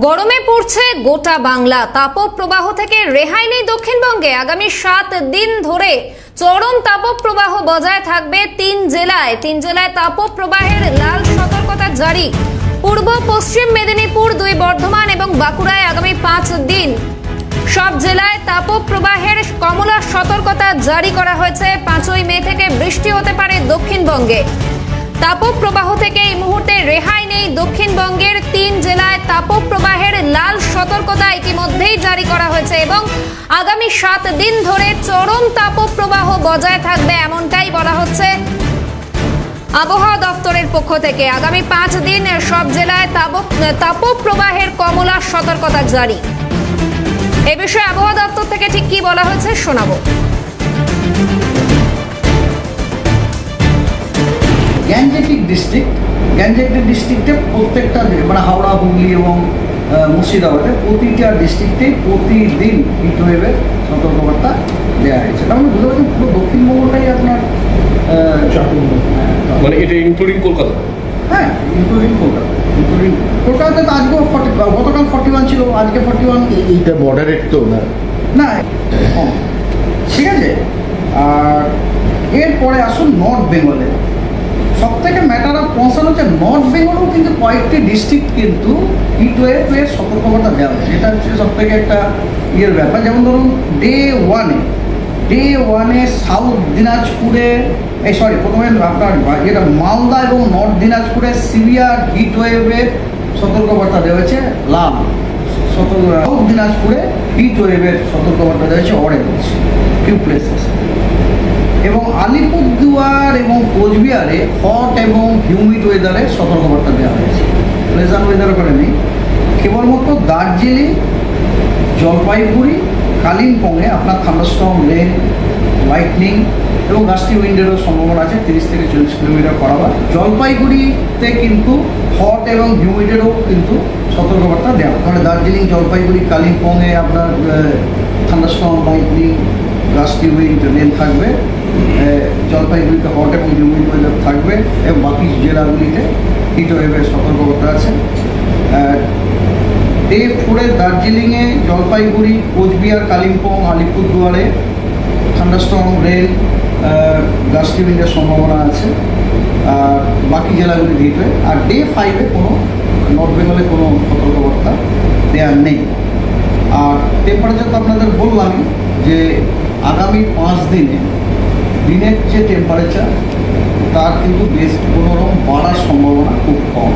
গরমে পড়ছে গোটা বাংলা। তাপপ্রবাহ থেকে রেহাই নেই দক্ষিণবঙ্গে। আগামী 7 দিন ধরে চরম তাপপ্রবাহ বজায় থাকবে তিন জেলায় তাপপ্রবাহের লাল সতর্কতা জারি। পূর্ব পশ্চিম মেদিনীপুর, 2 বর্ধমান এবং বাঁকুড়ায় আগামী 5 দিন সব জেলায় তাপপ্রবাহের কমলা সতর্কতা জারি করা হয়েছে। 5ই মে থেকে বৃষ্টি হতে পারে দক্ষিণবঙ্গে। তাপপ্রবাহ থেকে এই মুহূর্তে রেহাই নেই দক্ষিণবঙ্গের 3 জেলায় তাপপ্রবাহের লাল সতর্কতা ইতিমধ্যেই জারি করা হয়েছে এবং আগামী 7 দিন ধরে চরম তাপপ্রবাহ বজায় থাকবে, এমনটাই বলা হচ্ছে আবহাওয়া দপ্তরের পক্ষ থেকে। আগামী 5 দিন সব জেলায় তাপপ্রবাহের কমলা সতর্কতা জারি। এ বিষয়ে আবহাওয়া দপ্তর থেকে ঠিক কি বলা হয়েছে শোনাবো। গ্যাঞ্জেটিক ডিস্ট্রিক্টে প্রত্যেকটা মানে হাওড়া, হুগলি এবং মুর্শিদাবাদে প্রতিটা ডিস্ট্রিক্টেই প্রতিদিন হিটওয়েভের সতর্কবার্তা দেওয়া হয়েছে। কারণ বুঝতে পারছেন পুরো দক্ষিণবঙ্গটাই আপনার মানে এটা ইনক্লুডিং কলকাতা। হ্যাঁ, ইনক্লুডিং কলকাতাতে তো আজকেও গতকাল 41 ছিল, আজকে 41। এইটা মডারেট তো না, ঠিক আছে। আর এরপরে আসুন নর্থ বেঙ্গলে। সব থেকে ম্যাটার অফ কনসার্ন হচ্ছে নর্থ বেঙ্গলেও কিন্তু কয়েকটি ডিস্ট্রিক্ট কিন্তু হিটওয়েভের সতর্কবার্তা দেওয়া হয়েছে। এটা হচ্ছে সব থেকে একটা ইয়ের ব্যাপার। যেমন ধরুন ডে ওয়ানে সাউথ দিনাজপুরে প্রথমে আপনার এটা মালদা এবং নর্থ দিনাজপুরে সিভিয়ার হিটওয়েভের সতর্কবার্তা দেওয়া হয়েছে লাল। সাউথ দিনাজপুরে হিটওয়েভের সতর্কবার্তা দেওয়া হয়েছে অরেঞ্জ ফিউ প্লেসেস। এবং আলিপুরদুয়ার এবং কোচবিহারে হট এবং হিউমিড ওয়েদারের সতর্কবার্তা দেওয়া হয়েছে। প্লেজান্ট ওয়েদার করে নেই। কেবলমাত্র দার্জিলিং, জলপাইগুড়ি, কালিম্পংয়ে আপনার থান্ডারস্টর্ম, রেন, লাইটনিং এবং গাস্টি উইন্ডেরও সম্ভাবনা আছে 30 থেকে 40 কিলোমিটার পার আওয়ার। জলপাইগুড়িতে কিন্তু হট এবং হিউমিডেরও কিন্তু সতর্কবার্তা দেওয়া। মানে দার্জিলিং, জলপাইগুড়ি, কালিম্পংয়ে আপনার thunderstorm, lightning, gusty wind, rain থাকবে। জলপাইগুড়িতে হট এবং হিউমিড ওয়েদার থাকবে এবং বাকি জেলাগুলিতে হিটওয়েভের সতর্কবার্তা আছে। ডে 4 দার্জিলিংয়ে, জলপাইগুড়ি, কোচবিহার, কালিম্পং, আলিপুরদুয়ারে থান্ডারস্টর্ম, রেন, গাস্টি উইন্ডের সম্ভাবনা আছে। আর বাকি জেলাগুলি হিটওয়েভ। আর ডে 5 কোনো নর্থ বেঙ্গলে কোনো সতর্কবার্তা দেওয়ার নেই। আর টেম্পারেচার তো আপনাদের বললামই যে আগামী 5 দিনে দিনের যে টেম্পারেচার তার কিন্তু বেশ কোনো রকম বাড়ার সম্ভাবনা খুব কম।